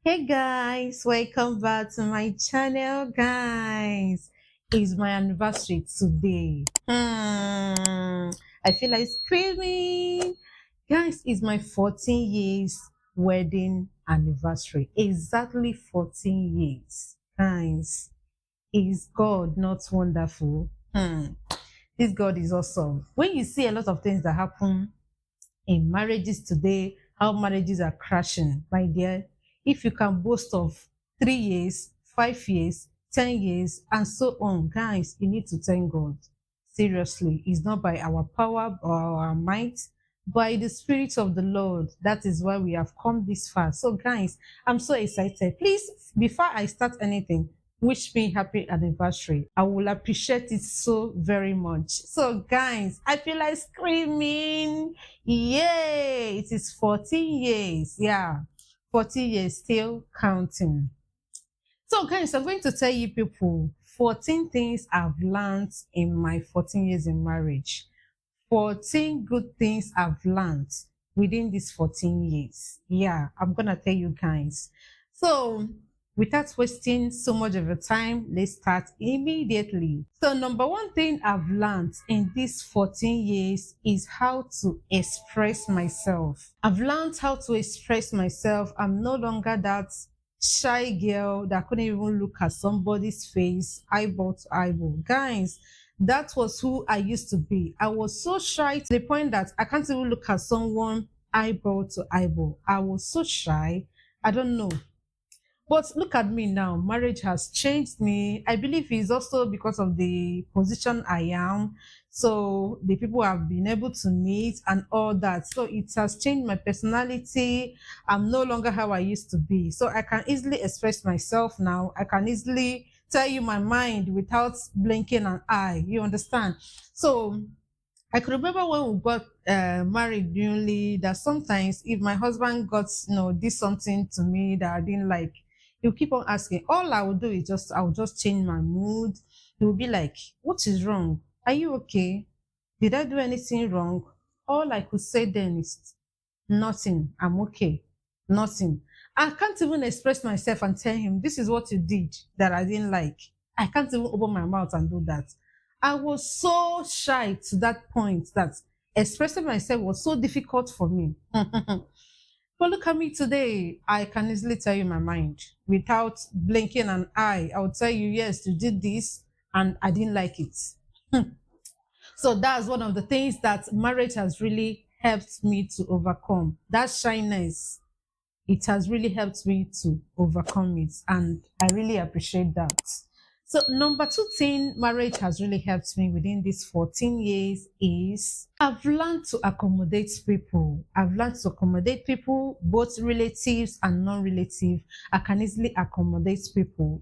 Hey guys, welcome back to my channel, guys. It's my anniversary today. I feel like screaming. Guys, it's my 14 years wedding anniversary. Exactly 14 years. Guys, is God not wonderful? This God is awesome. When you see a lot of things that happen in marriages today, how marriages are crashing, my dear. If you can boast of 3 years, 5 years, 10 years, and so on, guys, you need to thank God. Seriously, it's not by our power or our might, by the Spirit of the Lord. That is why we have come this far. So, guys, I'm so excited. Please, before I start anything, wish me happy anniversary. I will appreciate it so very much. So, guys, I feel like screaming. Yay! It is 14 years. Yeah. 14 years still counting. So, guys, I'm going to tell you people 14 things I've learned in my 14 years in marriage. 14 good things I've learned within these 14 years. Yeah, I'm going to tell you guys. So, without wasting so much of your time, let's start immediately. So, number one thing I've learned in these 14 years is how to express myself. I've learned how to express myself. I'm no longer that shy girl that couldn't even look at somebody's face eyeball to eyeball. Guys, that was who I used to be. I was so shy to the point that I can't even look at someone eyeball to eyeball. I was so shy. I don't know. But look at me now. Marriage has changed me. I believe it's also because of the position I am. So the people I've been able to meet and all that. So it has changed my personality. I'm no longer how I used to be. So I can easily express myself now. I can easily tell you my mind without blinking an eye. You understand? So I could remember when we got married newly that sometimes if my husband got, did something to me that I didn't like, he'll keep on asking. All I would do is I'll just change my mood. He will be like, "What is wrong? Are you okay? Did I do anything wrong?" All I could say then is, "Nothing. I'm okay. Nothing." I can't even express myself and tell him, "This is what you did that I didn't like." I can't even open my mouth and do that. I was so shy to that point that expressing myself was so difficult for me. But look at me today. I can easily tell you my mind without blinking an eye. I will tell you, yes, you did this and I didn't like it. So that's one of the things that marriage has really helped me to overcome. That shyness, it has really helped me to overcome it. And I really appreciate that. So number two thing marriage has really helped me within these 14 years is I've learned to accommodate people. I've learned to accommodate people, both relatives and non-relative. I can easily accommodate people.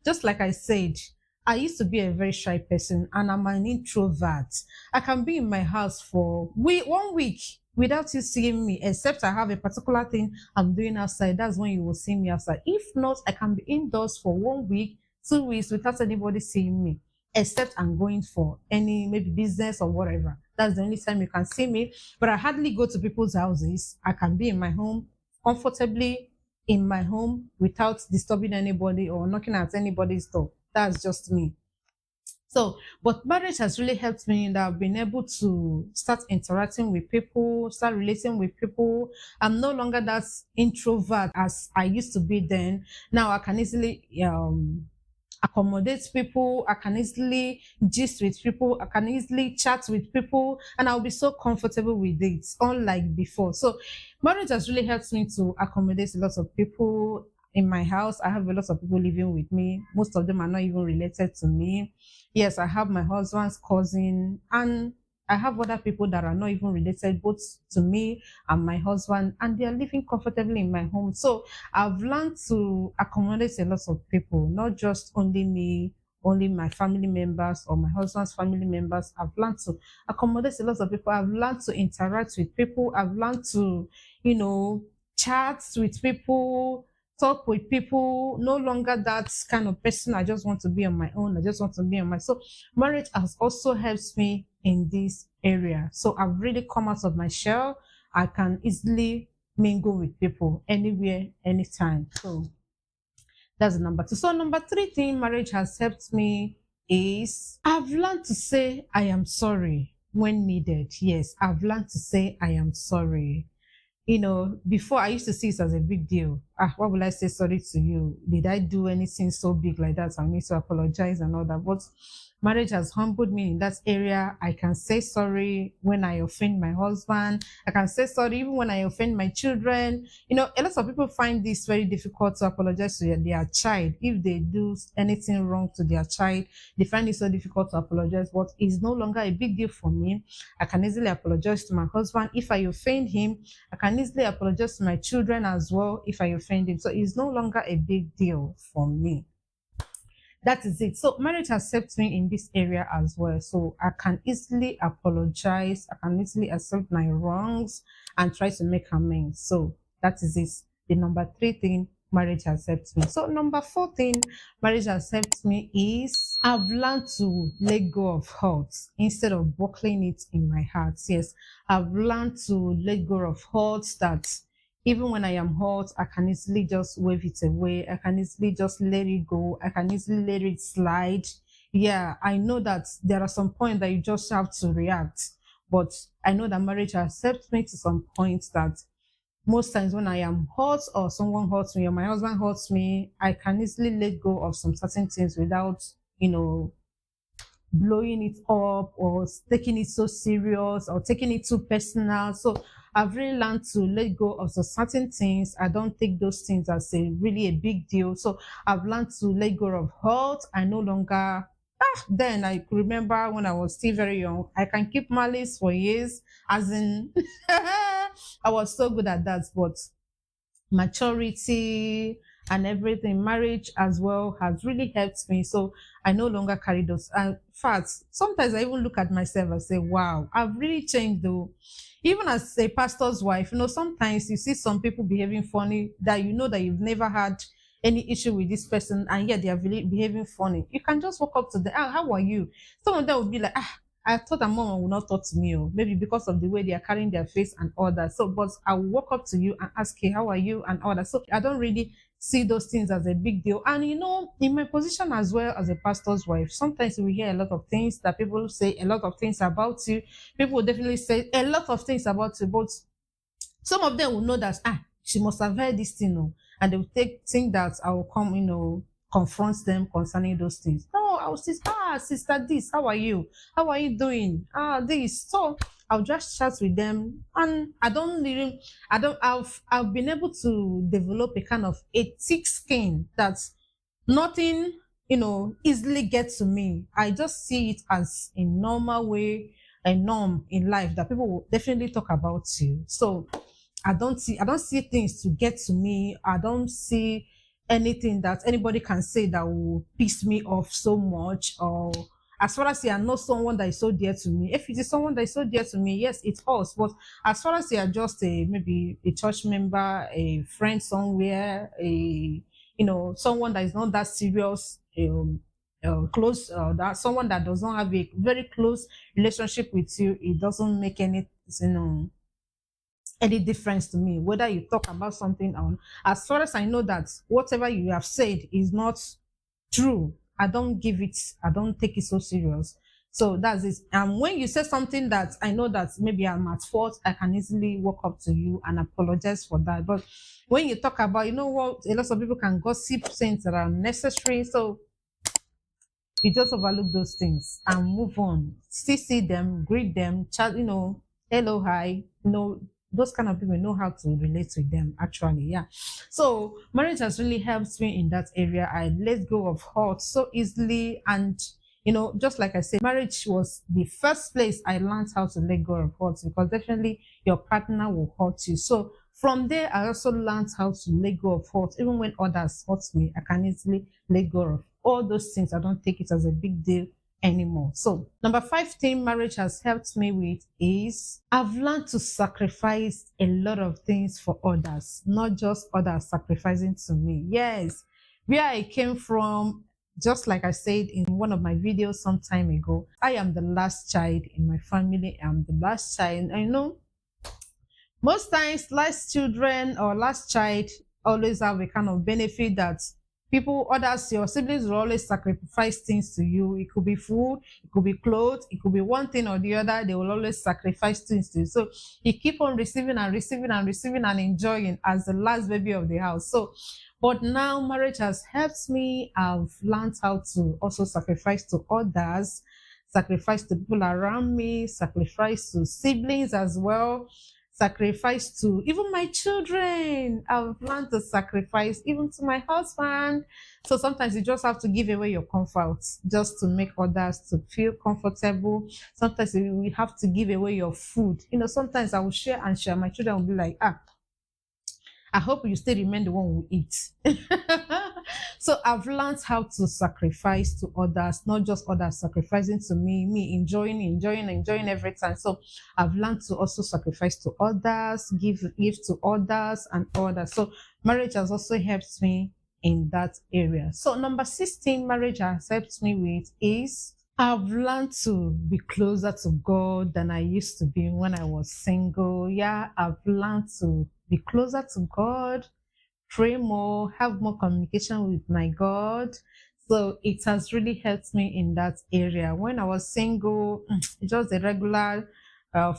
Just like I said, I used to be a very shy person and I'm an introvert. I can be in my house for 1 week without you seeing me, except I have a particular thing I'm doing outside. That's when you will see me outside. If not, I can be indoors for 1 week, 2 weeks without anybody seeing me, except I'm going for any maybe business or whatever. That's the only time you can see me. But I hardly go to people's houses. I can be in my home comfortably in my home without disturbing anybody or knocking at anybody's door. That's just me. So, but marriage has really helped me in that I've been able to start interacting with people, start relating with people. I'm no longer that introvert as I used to be then. Now I can easily accommodate people. I can easily gist with people. I can easily chat with people, and I'll be so comfortable with it, unlike before. So, marriage has really helped me to accommodate a lot of people in my house. I have a lot of people living with me. Most of them are not even related to me. Yes, I have my husband's cousin, and I have other people that are not even related both to me and my husband, and they are living comfortably in my home. So I've learned to accommodate a lot of people, not just only me, only my family members or my husband's family members. I've learned to accommodate a lot of people. I've learned to interact with people. I've learned to, chat with people, talk with people. No longer that kind of person. I just want to be on my own. I just want to be on my. So marriage has also helped me in this area. So I've really come out of my shell. I can easily mingle with people anywhere, anytime. So that's number two. So number three thing marriage has helped me is I've learned to say I am sorry when needed. Yes, I've learned to say I am sorry. Before I used to see it as a big deal. Why will I say sorry to you? Did I do anything so big like that? I need to apologize and all that. But marriage has humbled me in that area. I can say sorry when I offend my husband. I can say sorry even when I offend my children. A lot of people find this very difficult to apologize to their child. If they do anything wrong to their child, they find it so difficult to apologize. But it's no longer a big deal for me. I can easily apologize to my husband. If I offend him, I can easily apologize to my children as well if I offend him. So it's no longer a big deal for me. That is it. So marriage has helped me in this area as well. So I can easily apologize. I can easily accept my wrongs and try to make amends. So that is it. The number three thing marriage has helped me. So number four thing marriage has helped me is I've learned to let go of hurts instead of buckling it in my heart. Yes, I've learned to let go of hurts that even when I am hurt, I can easily just wave it away. I can easily just let it go. I can easily let it slide. Yeah, I know that there are some points that you just have to react. But I know that marriage has helped me to some points that most times when I am hurt or someone hurts me or my husband hurts me, I can easily let go of some certain things without, blowing it up or taking it so serious or taking it too personal. So I've really learned to let go of some certain things. I don't take those things as a big deal. So I've learned to let go of hurt. I no longer then I could remember when I was still very young. I can keep malice for years, as in I was so good at that, but maturity and everything, marriage as well has really helped me. So I no longer carry those. In fact, sometimes I even look at myself and say, wow, I've really changed though. Even as a pastor's wife, sometimes you see some people behaving funny that you know that you've never had any issue with this person and yet they are really behaving funny. You can just walk up to them, how are you? Some of them will be like, I thought a mom would not talk to me, maybe because of the way they are carrying their face and all that. So, but I will walk up to you and ask you, how are you and all that. So I don't really see those things as a big deal. And in my position as well as a pastor's wife, sometimes we hear a lot of things that people say a lot of things about you. People will definitely say a lot of things about you, but some of them will know that she must have heard this thing, and they will think that I will come, confront them concerning those things. No, I will say, sister, this, how are you? How are you doing? This. So I'll just chat with them, and I've been able to develop a kind of a thick skin that nothing, easily gets to me. I just see it as a normal way, a norm in life that people will definitely talk about you. So I don't see things to get to me. I don't see anything that anybody can say that will piss me off so much. Or as far as they are not someone that is so dear to me. If it is someone that is so dear to me, yes, it's us. But as far as they are just maybe a church member, a friend somewhere, someone that is not that serious, close, that someone that does not have a very close relationship with you, it doesn't make any difference to me whether you talk about something on. As far as I know that whatever you have said is not true, I don't take it so serious. So that's it. And when you say something that I know that maybe I'm at fault, I can easily walk up to you and apologize for that. But when you talk about, what, a lot of people can gossip things that are necessary. So you just overlook those things and move on. Still see them, greet them, chat, hello, hi. Those kind of people know how to relate with them actually. Yeah. So marriage has really helped me in that area. I let go of hurt so easily. And just like I said, marriage was the first place I learned how to let go of hurt, because definitely your partner will hurt you. So from there, I also learned how to let go of hurt. Even when others hurt me, I can easily let go of all those things. I don't take it as a big deal anymore. So number five thing marriage has helped me with is I've learned to sacrifice a lot of things for others, not just others sacrificing to me. Yes, where I came from, just like I said in one of my videos some time ago, I am the last child in my family. I'm the last child. I know Most times last children or last child always have a kind of benefit that people, others, your siblings will always sacrifice things to you. It could be food, it could be clothes, it could be one thing or the other. They will always sacrifice things to you. So you keep on receiving and receiving and receiving and enjoying as the last baby of the house. So but now marriage has helped me. I've learned how to also sacrifice to others, sacrifice to people around me, sacrifice to siblings as well, sacrifice to even my children. I've learned to sacrifice even to my husband. So sometimes you just have to give away your comfort just to make others to feel comfortable. Sometimes you have to give away your food. Sometimes I will share and share. My children will be like, I hope you still remain the one who eats. So I've learned how to sacrifice to others, not just others sacrificing to me enjoying every time. So I've learned to also sacrifice to others, give to others and others. So marriage has also helped me in that area. So number 16, marriage has helped me with is I've learned to be closer to God than I used to be when I was single. Yeah, I've learned to be closer to God, pray more, have more communication with my God. So it has really helped me in that area. When I was single, just the regular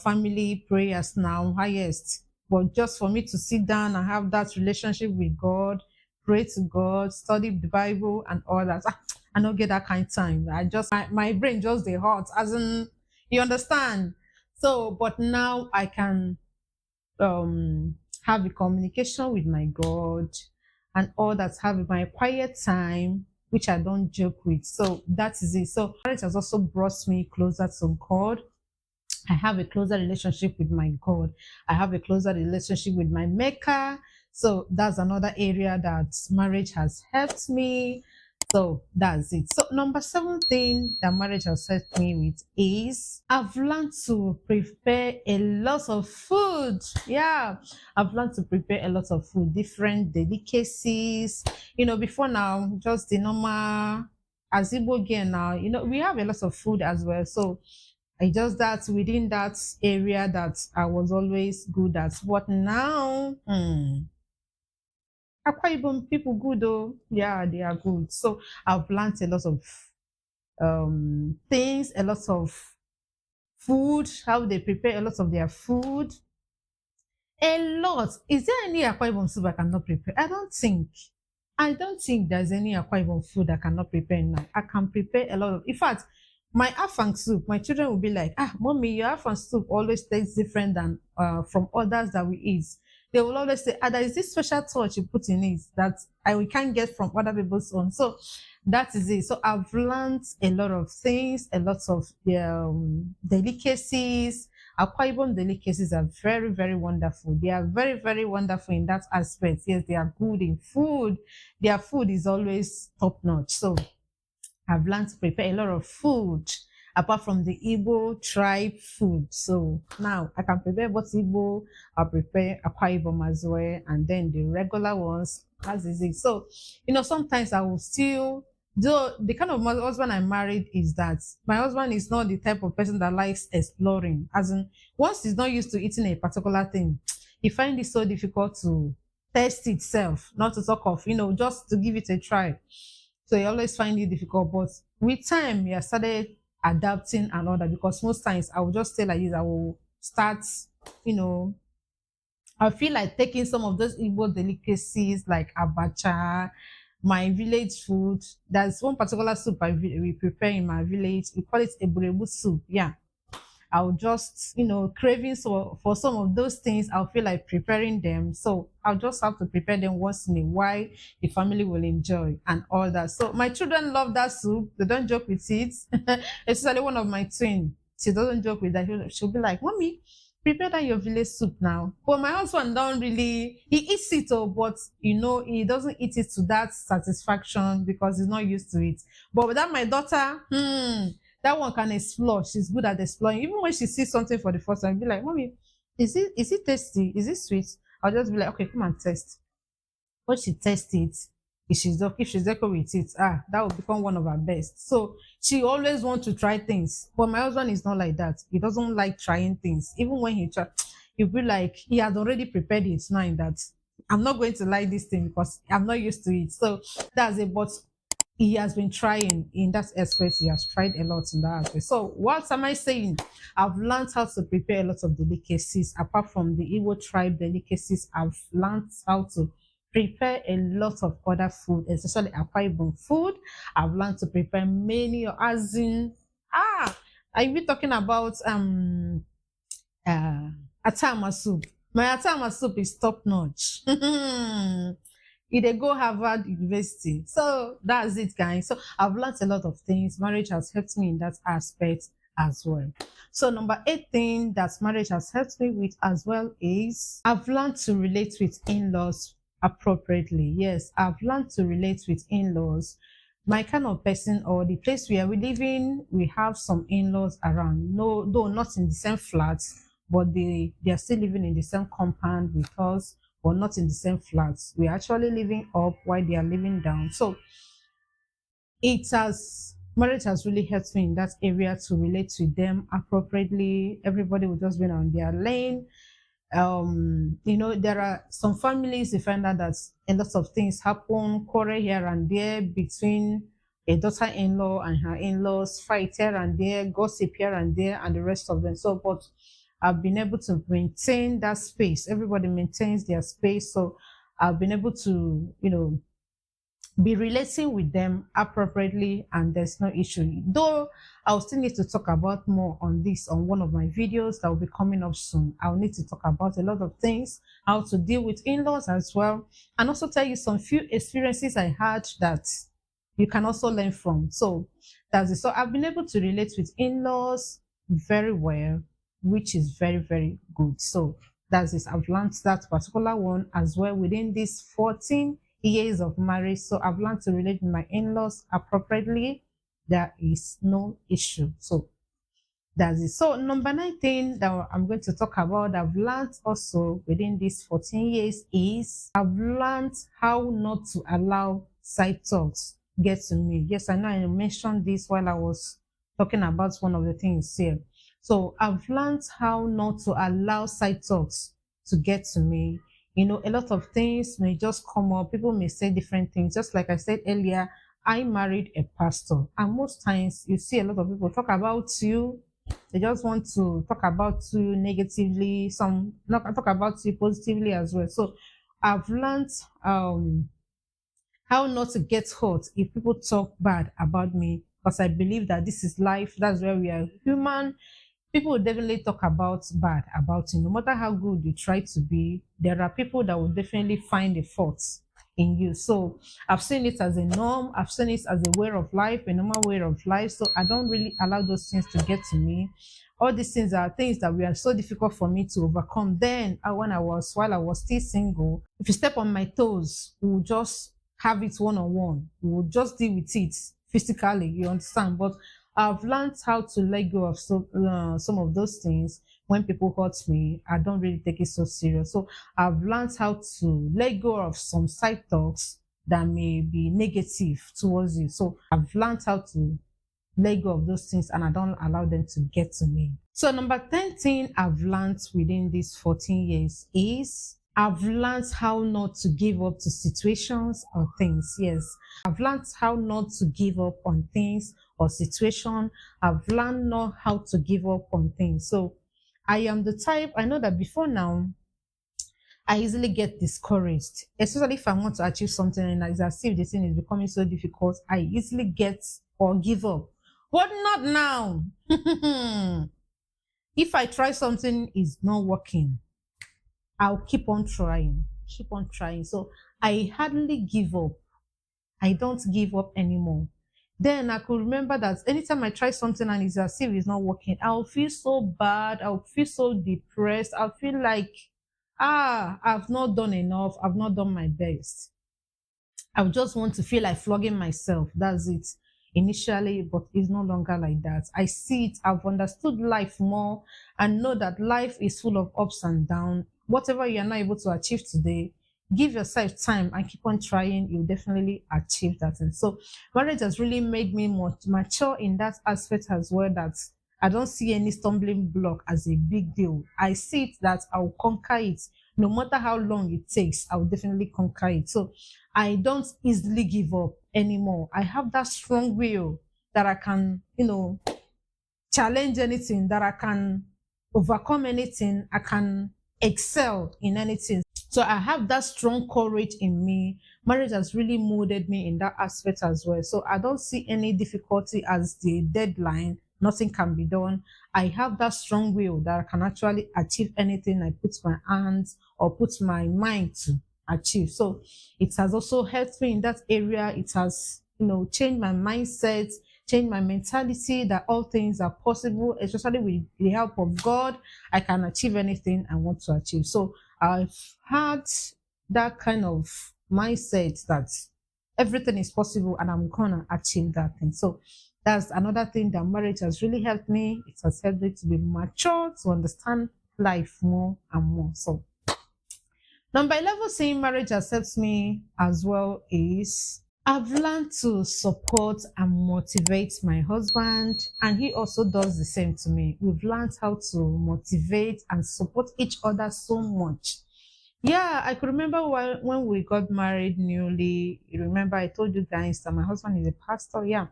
family prayers now, highest. But just for me to sit down and have that relationship with God, pray to God, study the Bible and all that. I don't get that kind of time. My brain just the hot, as in, you understand. So, but now I can have a communication with my God and all that, have my quiet time, which I don't joke with. So that is it. So marriage has also brought me closer to God. I have a closer relationship with my God. I have a closer relationship with my maker. So that's another area that marriage has helped me. So that's it. So number 17 that marriage has helped me with is I've learned to prepare a lot of food. Yeah, I've learned to prepare a lot of food, different delicacies. Before now, just the normal as Igbo girl now, we have a lot of food as well. So I just that within that area that I was always good at. But now, Akwa Ibom people good though. Yeah, they are good. So I've learned a lot of things, a lot of food, how they prepare a lot of their food. A lot. Is there any Akwa Ibom soup I cannot prepare? I don't think there's any Akwa Ibom food I cannot prepare now. I can prepare a lot of. In fact, my afang soup, my children will be like, mommy, your afang soup always tastes different than from others that we eat. They will always say, there is this special touch you put in it that we can't get from other people's own. So that is it. So I've learned a lot of things, a lot of delicacies. Akwa Ibom delicacies are very, very wonderful. They are very, very wonderful in that aspect. Yes, they are good in food. Their food is always top notch. So I've learned to prepare a lot of food apart from the Igbo tribe food. So now I can prepare both Igbo, I'll prepare Akwa Ibom as well, and then the regular ones as is it. So, sometimes I will still, though the kind of husband I married is that my husband is not the type of person that likes exploring. As in, once he's not used to eating a particular thing, he finds it so difficult to test itself, not to talk of, just to give it a try. So you always find it difficult. But with time, I started adapting and all that, because most times I will just say like this, I will start, you know, I feel like taking some of those Igbo delicacies like abacha, my village food. There's one particular soup we prepare in my village. We call it eburebu soup. Yeah. I'll just, craving for some of those things. I'll feel like preparing them. So I'll just have to prepare them once in a while. The family will enjoy and all that. So my children love that soup. They don't joke with it. Especially one of my twin. She doesn't joke with that. She'll be like, Mommy, prepare that your village soup now. But my husband don't really, he eats it, but he doesn't eat it to that satisfaction because he's not used to it. But with that, my daughter, that one can explore. She's good at exploring. Even when she sees something for the first time, be like, Mommy, is it tasty? Is it sweet? I'll just be like, okay, come and test. When she tests it, if she's okay with it, that will become one of her best. So she always wants to try things. But my husband is not like that. He doesn't like trying things. Even when he try, He'll be like, he had already prepared his mind that I'm not going to like this thing because I'm not used to it. So that's it. But he has been trying in that aspect. He has tried a lot in that aspect. So what am I saying? I've learned how to prepare a lot of delicacies. Apart from the Igbo tribe delicacies, I've learned how to prepare a lot of other food, especially Akwa Ibom food. I've learned to prepare many, as in, are we talking about uh atama soup? My atama soup is top notch. They go Harvard University. So that's it, guys. So I've learned a lot of things. Marriage has helped me in that aspect as well. So number 8 thing that marriage has helped me with as well is I've learned to relate with in-laws appropriately. Yes, I've learned to relate with in-laws. My kind of person or the place where we live in, we have some in-laws around. No, though not in the same flats, but they are still living in the same compound with us, but not in the same flats. We're actually living up while they are living down. So marriage has really helped me in that area to relate to them appropriately. Everybody will just be on their lane. There are some families you find out that a lot of things happen, quarrel here and there between a daughter-in-law and her in-laws, fight here and there, gossip here and there, and the rest of them. So, but I've been able to maintain that space. Everybody maintains their space. So I've been able to, be relating with them appropriately, and there's no issue. Though I'll still need to talk about more on this on one of my videos that will be coming up soon. I'll need to talk about a lot of things, how to deal with in-laws as well, and also tell you some few experiences I had that you can also learn from. So that's it. So I've been able to relate with in-laws very well, which is very, very good. So that's it. I've learned that particular one as well within these 14 years of marriage. So I've learned to relate with my in-laws appropriately. There is no issue. So that's it. So number 19 that I'm going to talk about, I've learned also within these 14 years is I've learned how not to allow side talks get to me. Yes, I know I mentioned this while I was talking about one of the things here. So I've learned how not to allow side talks to get to me. A lot of things may just come up. People may say different things. Just like I said earlier, I married a pastor. And most times you see a lot of people talk about you. They just want to talk about you negatively. Some not talk about you positively as well. So I've learned how not to get hurt if people talk bad about me, because I believe that this is life. That's where we are human. People will definitely talk about bad about you. No matter how good you try to be, there are people that will definitely find a fault in you. So I've seen it as a norm. I've seen it as a way of life, a normal way of life. So I don't really allow those things to get to me. All these things are things that were so difficult for me to overcome. Then while I was still single, if you step on my toes, we'll just have it one-on-one. We'll just deal with it physically, you understand? But I've learned how to let go of some of those things. When people hurt me, I don't really take it so serious. So I've learned how to let go of some side talks that may be negative towards you. So I've learned how to let go of those things, and I don't allow them to get to me. So number 10 thing I've learned within these 14 years is I've learned how not to give up to situations or things. Yes, I've learned how not to give up on things or situation. I've learned not how to give up on things. So I am the type, I know that before now, I easily get discouraged, especially if I want to achieve something and it's as if the thing is becoming so difficult, I easily get or give up. But not now. If I try something is not working, I'll keep on trying. So I hardly give up. I don't give up anymore. Then I could remember that anytime I try something and it's as if it's not working, I'll feel so bad. I'll feel so depressed. I'll feel like, I've not done enough. I've not done my best. I just want to feel like flogging myself. That's it. Initially, but it's no longer like that. I see it. I've understood life more and know that life is full of ups and downs. Whatever you are not able to achieve today, give yourself time and keep on trying. You'll definitely achieve that. And so marriage has really made me more mature in that aspect as well, that I don't see any stumbling block as a big deal. I see it that I'll conquer it. No matter how long it takes, I'll definitely conquer it. So I don't easily give up anymore. I have that strong will that I can, challenge anything, that I can overcome anything, I can excel in anything. So I have that strong courage in me. Marriage has really molded me in that aspect as well. So I don't see any difficulty as the deadline. Nothing can be done. I have that strong will that I can actually achieve anything I put my hands or put my mind to achieve. So it has also helped me in that area. It has, changed my mindset, changed my mentality that all things are possible, especially with the help of God. I can achieve anything I want to achieve. So I've had that kind of mindset that everything is possible and I'm gonna achieve that thing. So that's another thing that marriage has really helped me. It has helped me to be mature, to understand life more and more. So number 11, saying marriage accepts me as well is I've learned to support and motivate my husband, and he also does the same to me. We've learned how to motivate and support each other so much. Yeah, I could remember when we got married newly. You remember I told you guys that my husband is a pastor, yeah,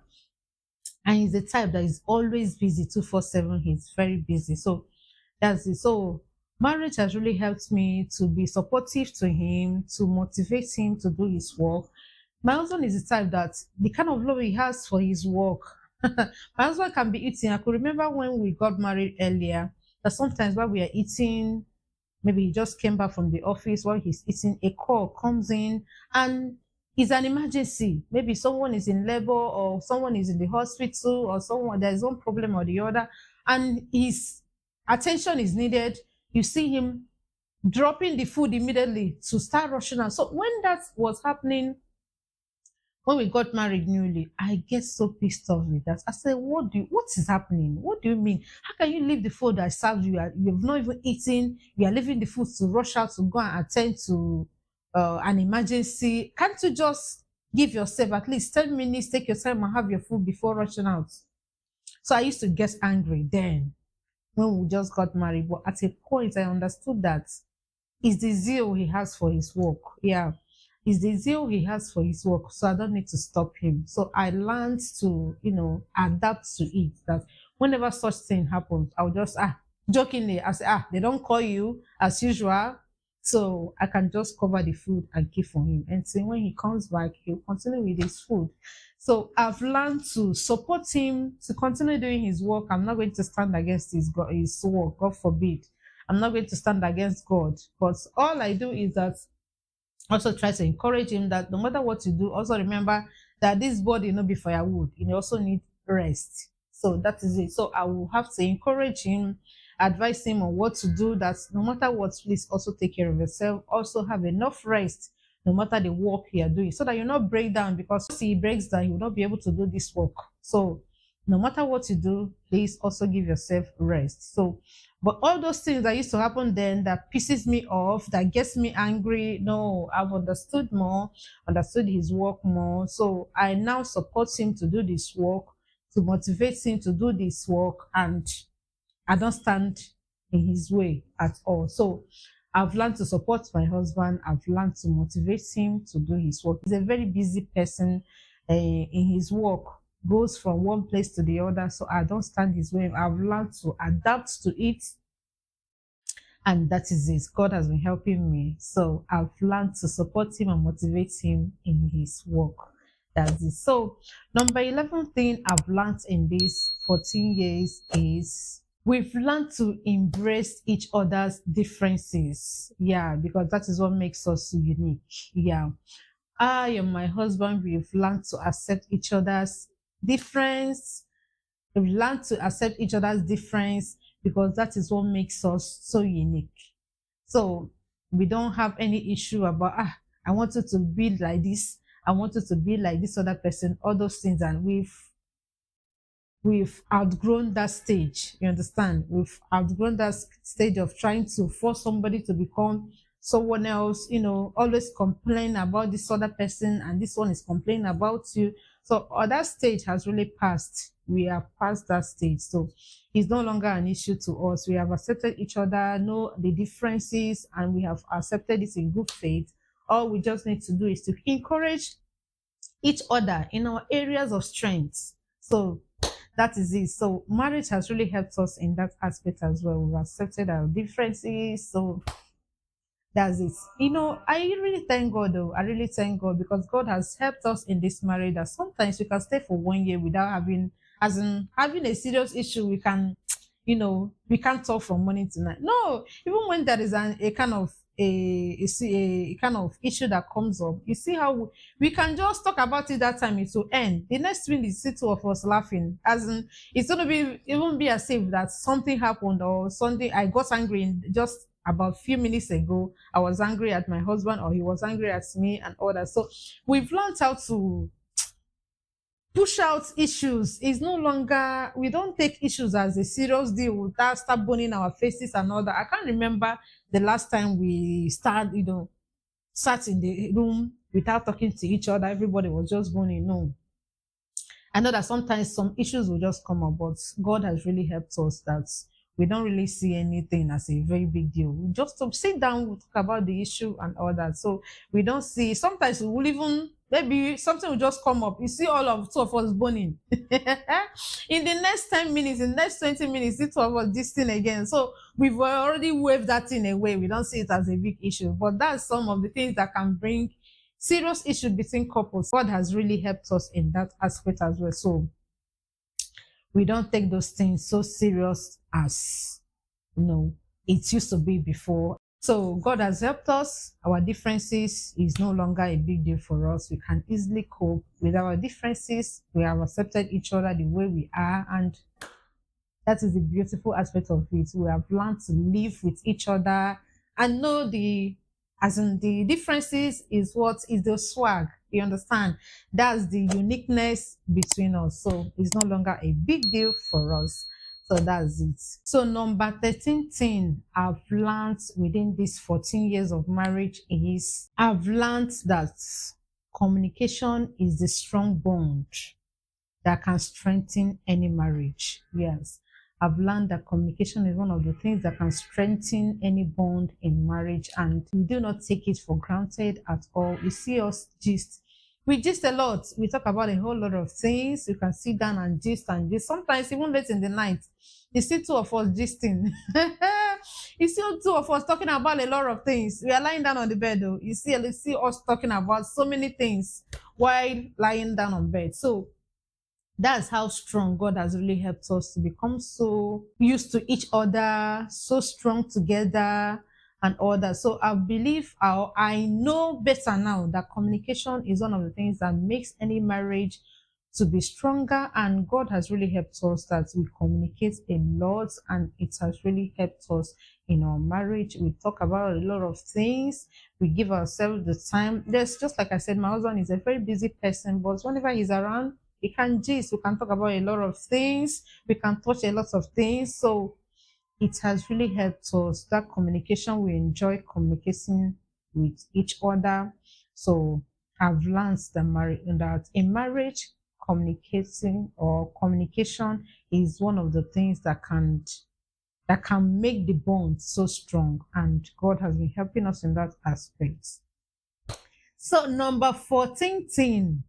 and he's the type that is always busy 247. He's very busy. So that's it. So marriage has really helped me to be supportive to him, to motivate him to do his work. My husband is the type that the kind of love he has for his work. My husband can be eating. I could remember when we got married earlier that sometimes while we are eating, maybe he just came back from the office while he's eating, a call comes in and it's an emergency. Maybe someone is in labor or someone is in the hospital or someone, there's one problem or the other, and his attention is needed. You see him dropping the food immediately to start rushing out. So when that was happening, when we got married newly, I get so pissed off with that. I said, what is happening? What do you mean? How can you leave the food I served you? You've not even eaten, you are leaving the food to rush out to go and attend to an emergency. Can't you just give yourself at least 10 minutes, take your time and have your food before rushing out? So I used to get angry then when we just got married. But at a point, I understood that it's the zeal he has for his work. Yeah, it's the zeal he has for his work. So I don't need to stop him. So I learned to, adapt to it. That whenever such thing happens, I'll just jokingly, I say, they don't call you as usual. So I can just cover the food and keep for him. And so when he comes back, he'll continue with his food. So I've learned to support him to continue doing his work. I'm not going to stand against his work, God forbid. I'm not going to stand against God. But all I do is that also try to encourage him that no matter what you do, also remember that this body not be firewood. You also need rest. So that is it. So I will have to encourage him, advise him on what to do, that no matter what, please also take care of yourself. Also have enough rest no matter the work you are doing, so that you not break down, because if he breaks down, you will not be able to do this work. So no matter what you do, please also give yourself rest. So, but all those things that used to happen then that pisses me off, that gets me angry, no, I've understood more, understood his work more. So I now support him to do this work, to motivate him to do this work, and I don't stand in his way at all. So I've learned to support my husband. I've learned to motivate him to do his work. He's a very busy person in his work, goes from one place to the other. So I don't stand his way. I've learned to adapt to it. And that is it. God has been helping me. So I've learned to support him and motivate him in his work. That's it. So number 11 thing I've learned in these 14 years is we've learned to embrace each other's differences. Yeah, because that is what makes us unique. Yeah. I and my husband, we've learned to accept each other's difference. We've learned to accept each other's difference because that is what makes us so unique. So we don't have any issue about, I want you to be like this. I want you to be like this other person, all those things. And we've outgrown that stage. You understand? We've outgrown that stage of trying to force somebody to become someone else, always complain about this other person and this one is complaining about you. So that stage has really passed. We have passed that stage. So it's no longer an issue to us. We have accepted each other, know the differences, and we have accepted it in good faith. All we just need to do is to encourage each other in our areas of strength. So that is it. So marriage has really helped us in that aspect as well. We've accepted our differences. So that's it. I really thank God though. I really thank God because God has helped us in this marriage that sometimes we can stay for 1 year without having, as in having a serious issue. We can, we can't talk from morning to night. No, even when there is a kind of a kind of issue that comes up, you see how we can just talk about it that time, it will end. The next thing is see two of us laughing. As in, it's gonna be even be as if that something happened or something. I got angry just about few minutes ago. I was angry at my husband or he was angry at me and all that. So we've learned how to push out issues. Is no longer, we don't take issues as a serious deal. We start burning our faces and all that. I can't remember the last time we sat in the room without talking to each other. Everybody was just burning. No. I know that sometimes some issues will just come up, but God has really helped us that we don't really see anything as a very big deal. We just sit down, we talk about the issue and all that. So we don't see, sometimes we will even, maybe something will just come up. You see all of two of us burning. In the next 10 minutes, in the next 20 minutes, the two of us this thing again. So we've already waved that thing away. We don't see it as a big issue. But that's some of the things that can bring serious issue between couples. God has really helped us in that aspect as well. So we don't take those things so serious as it used to be before. So God has helped us. Our differences is no longer a big deal for us. We can easily cope with our differences. We have accepted each other the way we are, and that is the beautiful aspect of it. We have learned to live with each other and know the differences is what is the swag. You understand? That's the uniqueness between us. So it's no longer a big deal for us. So that's it. So number 13 thing I've learned within these 14 years of marriage is I've learned that communication is the strong bond that can strengthen any marriage. Yes. I've learned that communication is one of the things that can strengthen any bond in marriage, and we do not take it for granted at all. You see us gist. We gist a lot. We talk about a whole lot of things. You can sit down and gist and gist. Sometimes even late in the night, you see two of us gisting. You see two of us talking about a lot of things. We are lying down on the bed though. You see us talking about so many things while lying down on bed. So that's how strong God has really helped us to become so used to each other, so strong together and all that. So I believe, I know better now that communication is one of the things that makes any marriage to be stronger, and God has really helped us that we communicate a lot, and it has really helped us in our marriage. We talk about a lot of things. We give ourselves the time. There's just like I said, my husband is a very busy person, but whenever he's around, we can gist, we can talk about a lot of things, we can touch a lot of things. So it has really helped us. That communication, we enjoy communicating with each other. So I've learned that in marriage, communicating or communication is one of the things that can make the bond so strong, and God has been helping us in that aspect. So number 14 thing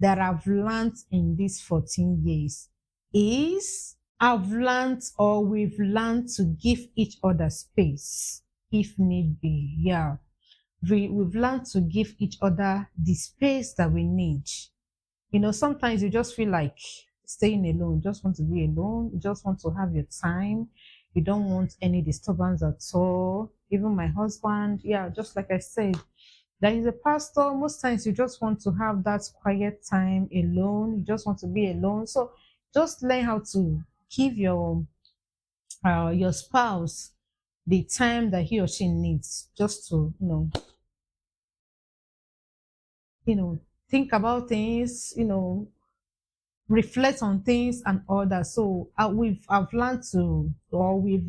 that I've learned in these 14 years is we've learned to give each other space if need be. Yeah. We've learned to give each other the space that we need. Sometimes you just feel like staying alone. You just want to be alone. You just want to have your time. You don't want any disturbance at all. Even my husband, yeah, just like I said, that is a pastor. Most times you just want to have that quiet time alone. You just want to be alone. So just learn how to give your spouse the time that he or she needs, just to think about things, reflect on things and all that. So we've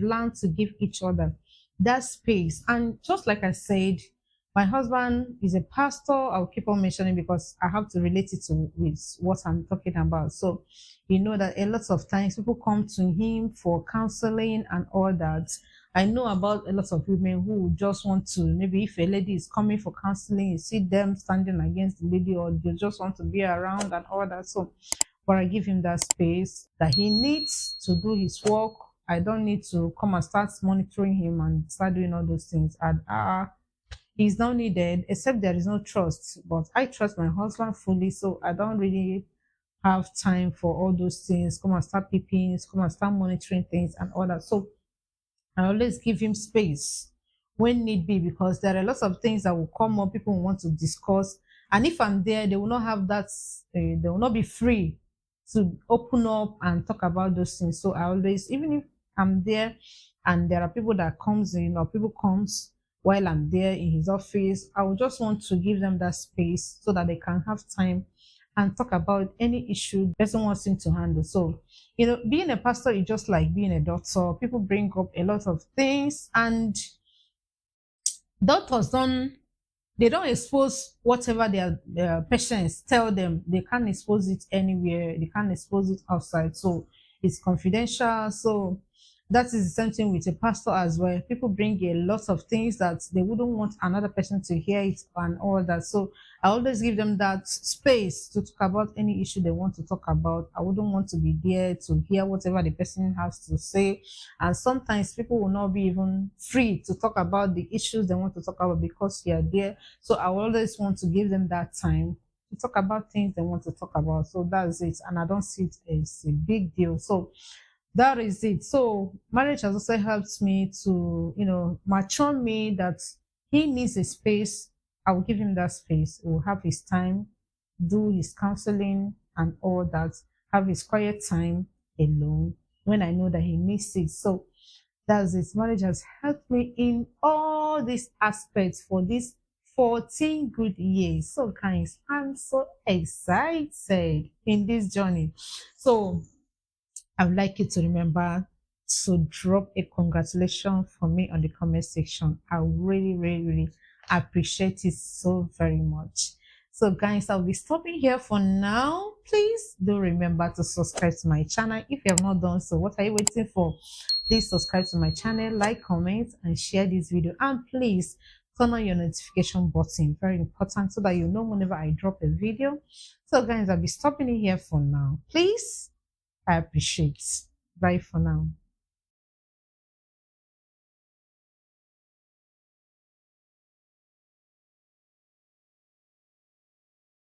learned to give each other that space. And just like I said, My husband is a pastor. I'll keep on mentioning because I have to relate it to with what I'm talking about. So, you know that a lot of times people come to him for counseling and all that. I know about a lot of women who just want to, maybe if a lady is coming for counseling, you see them standing against the lady, or they just want to be around and all that. So, but I give him that space that he needs to do his work. I don't need to come and start monitoring him and start doing all those things. And he's not needed, except there is no trust. But I trust my husband fully, so I don't really have time for all those things. Come and start peeping, come and start monitoring things and all that. So I always give him space when need be, because there are lots of things that will come up, people will want to discuss. And if I'm there, they will not have that, they will not be free to open up and talk about those things. So I always, even if I'm there and there are people that comes in or people comes while I'm there in his office, I would just want to give them that space so that they can have time and talk about any issue the person wants him to handle. So, you know, being a pastor is just like being a doctor. People bring up a lot of things, and doctors don't, they don't expose whatever their patients tell them. They can't expose it anywhere. They can't expose it outside. So it's confidential. So that is the same thing with a pastor as well. People bring a lot of things that they wouldn't want another person to hear it and all that. So I always give them that space to talk about any issue they want to talk about. I wouldn't want to be there to hear whatever the person has to say. And sometimes people will not be even free to talk about the issues they want to talk about because you are there. So I always want to give them that time to talk about things they want to talk about. So that's it. And I don't see it as a big deal. So that is it. So marriage has also helped me to, you know, mature me that he needs a space. I will give him that space. He will have his time, do his counseling and all that, have his quiet time alone when I know that he needs it. So that's it. Marriage has helped me in all these aspects for these 14 good years. So guys, I'm so excited in this journey. So I would like you to remember to drop a congratulation for me on the comment section. I really, really, really appreciate it so very much. So guys, I'll be stopping here for now. Please do remember to subscribe to my channel if you have not done so. What are you waiting for? Please subscribe to my channel, like, comment, and share this video. And please turn on your notification button. Very important, so that you know whenever I drop a video. So guys, I'll be stopping it here for now. Please, I appreciate. Bye for now.